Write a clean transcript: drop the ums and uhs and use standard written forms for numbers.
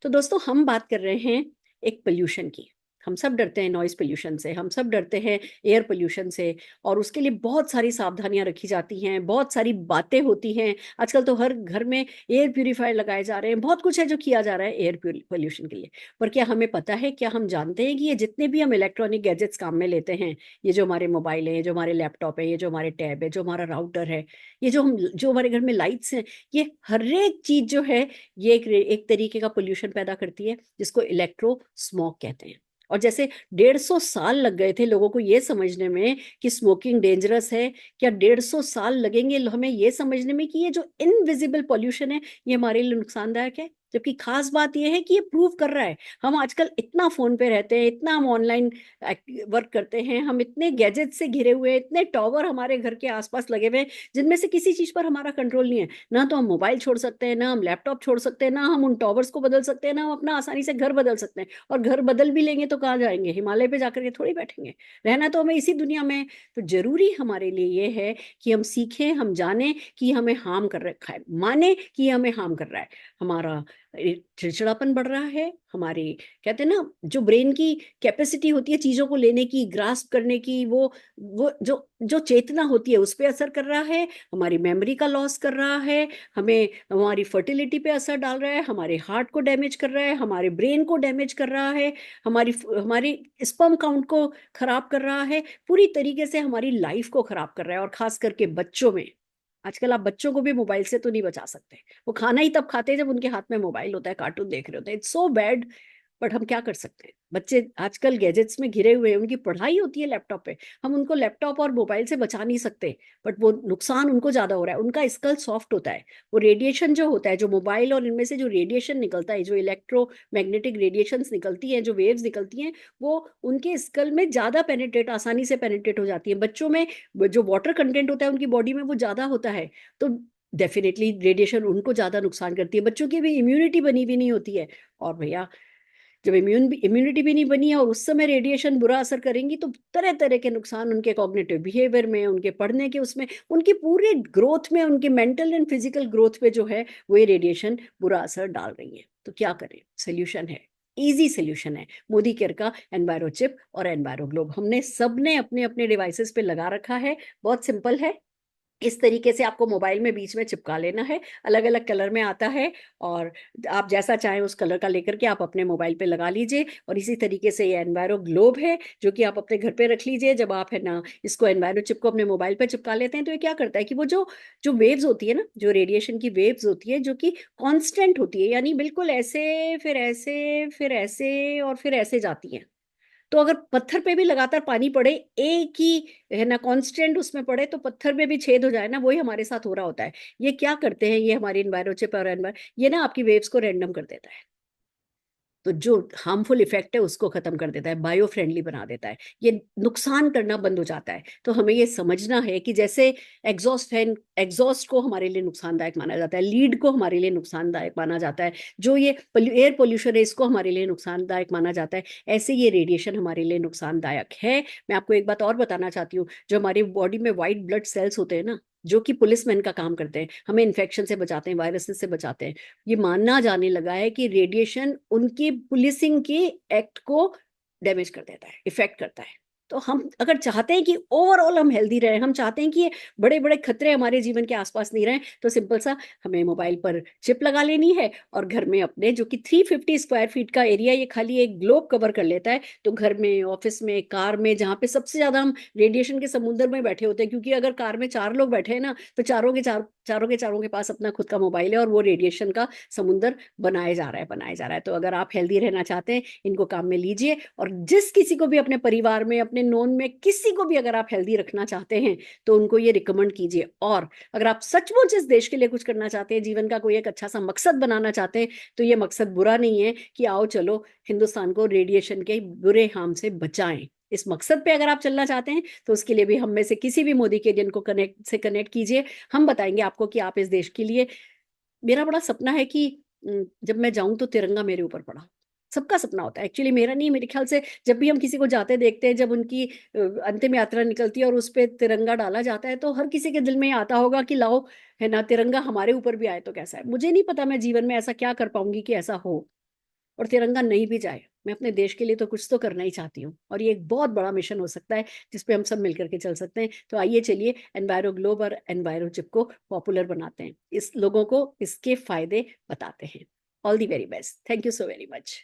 तो दोस्तों हम बात कर रहे हैं एक पोल्यूशन की। हम सब डरते हैं नॉइज़ पोल्यूशन से, हम सब डरते हैं एयर पोल्यूशन से और उसके लिए बहुत सारी सावधानियाँ रखी जाती हैं, बहुत सारी बातें होती हैं। आजकल तो हर घर में एयर प्यूरीफायर लगाए जा रहे हैं, बहुत कुछ है जो किया जा रहा है एयर पोल्यूशन के लिए। पर क्या हमें पता है, क्या हम जानते हैं कि ये जितने भी हम इलेक्ट्रॉनिक गैजेट्स काम में लेते हैं, ये जो हमारे मोबाइल हैं, ये जो हमारे लैपटॉप है, ये जो हमारे टैब है, जो हमारा राउटर है, ये जो हमारे घर में लाइट्स हैं, ये हर एक चीज़ जो है ये एक तरीके का पोल्यूशन पैदा करती है जिसको इलेक्ट्रो स्मोक कहते हैं। और जैसे 150 साल लग गए थे लोगों को ये समझने में कि स्मोकिंग डेंजरस है, क्या 150 साल लगेंगे हमें ये समझने में कि ये जो इनविजिबल पोल्यूशन है ये हमारे लिए नुकसानदायक है। जबकि खास बात ये है कि ये प्रूव कर रहा है। हम आजकल इतना फोन पे रहते हैं, इतना हम ऑनलाइन वर्क करते हैं, हम इतने गैजेट से घिरे हुए हैं, इतने टॉवर हमारे घर के आसपास लगे हुए हैं जिनमें से किसी चीज पर हमारा कंट्रोल नहीं है। ना तो हम मोबाइल छोड़ सकते हैं, ना हम लैपटॉप छोड़ सकते हैं, ना हम उन टॉवर्स को बदल सकते हैं, ना हम अपना आसानी से घर बदल सकते हैं। और घर बदल भी लेंगे तो कहाँ जाएंगे? हिमालय पे जाकर के थोड़ी बैठेंगे। रहना तो हमें इसी दुनिया में है। तो जरूरी हमारे लिए ये है कि हम सीखें, हम जाने कि हमें हार्म कर रखा है, माने कि ये हमें हार्म कर रहा है। हमारा चिड़चिड़ापन बढ़ रहा है, हमारी कहते हैं ना जो ब्रेन की कैपेसिटी होती है चीजों को लेने की, ग्रास्प करने की, वो जो जो चेतना होती है उस पर असर कर रहा है, हमारी मेमोरी का लॉस कर रहा है, हमें हमारी फर्टिलिटी पे असर डाल रहा है, हमारे हार्ट को डैमेज कर रहा है, हमारे ब्रेन को डैमेज कर रहा है, हमारी हमारी स्पर्म काउंट को खराब कर रहा है, पूरी तरीके से हमारी लाइफ को खराब कर रहा है। और खास करके बच्चों में, आजकल आप बच्चों को भी मोबाइल से तो नहीं बचा सकते। वो खाना ही तब खाते हैं जब उनके हाथ में मोबाइल होता है, कार्टून देख रहे होते हैं। It's so bad. बट हम क्या कर सकते हैं? बच्चे आजकल गैजेट्स में घिरे हुए हैं, उनकी पढ़ाई होती है लैपटॉप पे। हम उनको लैपटॉप और मोबाइल से बचा नहीं सकते। बट वो नुकसान उनको ज्यादा हो रहा है। उनका स्कल सॉफ्ट होता है। वो रेडिएशन जो होता है, जो मोबाइल और इनमें से जो रेडिएशन निकलता है, जो इलेक्ट्रोमैग्नेटिक रेडिएशंस निकलती हैं, जो वेव्स निकलती हैं, वो उनके स्कल में ज्यादा पेनिट्रेट, आसानी से पेनिट्रेट हो जाती है। बच्चों में जो वाटर कंटेंट होता है उनकी बॉडी में वो ज्यादा होता है। तो डेफिनेटली रेडिएशन उनको ज्यादा नुकसान करती है। बच्चों की भी इम्यूनिटी बनी हुई नहीं होती है। और भैया, जब इम्यूनिटी भी नहीं बनी है और उस समय रेडिएशन बुरा असर करेंगी तो तरह तरह के नुकसान उनके कॉग्निटिव बिहेवियर में, उनके पढ़ने के उसमें, उनकी पूरे ग्रोथ में, उनके मेंटल एंड फिजिकल ग्रोथ पे जो है वो ये रेडिएशन बुरा असर डाल रही है। तो क्या करें? सोल्यूशन है, इजी सोल्यूशन है, मोदी केयर का एनवायरो चिप और एनवायरो ग्लोब हमने सबने अपने अपने डिवाइसेस पे लगा रखा है। बहुत सिंपल है। इस तरीके से आपको मोबाइल में बीच में चिपका लेना है। अलग अलग कलर में आता है और आप जैसा चाहें उस कलर का लेकर के आप अपने मोबाइल पे लगा लीजिए। और इसी तरीके से ये एनवायरो ग्लोब है जो कि आप अपने घर पे रख लीजिए। जब आप है ना इसको एनवायरो चिप को अपने मोबाइल पे चिपका लेते हैं तो ये क्या करता है कि वो जो जो वेव्स होती है ना, जो रेडिएशन की वेव्स होती है जो कि कांस्टेंट होती है, यानी बिल्कुल ऐसे फिर ऐसे फिर ऐसे और फिर ऐसे जाती है। तो अगर पत्थर पे भी लगातार पानी पड़े, एक ही है ना कांस्टेंट उसमें पड़े, तो पत्थर में भी छेद हो जाए ना, वही हमारे साथ हो रहा होता है। ये क्या करते हैं, ये हमारी एनवायरोचिप और ये ना आपकी वेव्स को रैंडम कर देता है। तो जो हार्मफुल इफेक्ट है उसको खत्म कर देता है, बायो फ्रेंडली बना देता है। ये नुकसान करना बंद हो जाता है। तो हमें ये समझना है कि जैसे एग्जॉस्ट को हमारे लिए नुकसानदायक माना जाता है, लीड को हमारे लिए नुकसानदायक माना जाता है, जो ये एयर पोल्यूशन है इसको हमारे लिए नुकसानदायक माना जाता है, ऐसे ये रेडिएशन हमारे लिए नुकसानदायक है। मैं आपको एक बात और बताना चाहती हूँ। जो हमारी बॉडी में व्हाइट ब्लड सेल्स होते हैं ना, जो कि पुलिसमैन का काम करते हैं, हमें इन्फेक्शन से बचाते हैं, वायरसेस से बचाते हैं, ये मानना जाने लगा है कि रेडिएशन उनकी पुलिसिंग के एक्ट को डैमेज कर देता है, इफेक्ट करता है। तो हम अगर चाहते हैं कि ओवरऑल हम हेल्दी रहें, हम चाहते हैं कि ये बड़े बड़े खतरे हमारे जीवन के आसपास नहीं रहें, तो सिंपल सा हमें मोबाइल पर चिप लगा लेनी है और घर में अपने, जो कि 350 स्क्वायर फीट का एरिया ये खाली एक ग्लोब कवर कर लेता है, तो घर में, ऑफिस में, कार में, जहाँ पे सबसे ज्यादा हम रेडिएशन के समुद्र में बैठे होते हैं, क्योंकि अगर कार में 4 लोग बैठे हैं ना तो चारों के पास अपना खुद का मोबाइल है और वो रेडिएशन का समुंदर बनाए जा रहा है, बनाए जा रहा है। तो अगर आप हेल्दी रहना चाहते हैं, इनको काम में लीजिए। और जिस किसी को भी अपने परिवार में, अपने नोन में किसी को भी अगर आप हेल्दी रखना चाहते हैं तो उनको ये रिकमेंड कीजिए। और अगर आप सचमुच इस देश के लिए कुछ करना चाहते हैं, जीवन का कोई एक अच्छा सा मकसद बनाना चाहते हैं, तो ये मकसद बुरा नहीं है कि आओ चलो हिंदुस्तान को रेडिएशन के बुरे हार्म से बचाएं। इस मकसद पे अगर आप चलना चाहते हैं तो उसके लिए भी हम में से किसी भी मोदी के जन को कनेक्ट कीजिए। हम बताएंगे आपको कि आप इस देश के लिए, मेरा बड़ा सपना है कि जब मैं जाऊं तो तिरंगा मेरे ऊपर पड़ा। सबका सपना होता है, एक्चुअली मेरा नहीं, मेरे ख्याल से जब भी हम किसी को जाते देखते हैं, जब उनकी अंतिम यात्रा निकलती है और उस पे तिरंगा डाला जाता है, तो हर किसी के दिल में ये आता होगा कि लाओ है ना तिरंगा हमारे ऊपर भी आए तो कैसा है। मुझे नहीं पता मैं जीवन में ऐसा क्या कर पाऊंगी कि ऐसा हो, और तिरंगा नहीं भी जाए, मैं अपने देश के लिए तो कुछ तो करना ही चाहती हूँ और ये एक बहुत बड़ा मिशन हो सकता है जिस पे हम सब मिलकर के चल सकते हैं। तो आइए चलिए एनवायरो ग्लोब और एनवायरो चिप को पॉपुलर बनाते हैं, इस लोगों को इसके फायदे बताते हैं। All the very best, thank you so very much.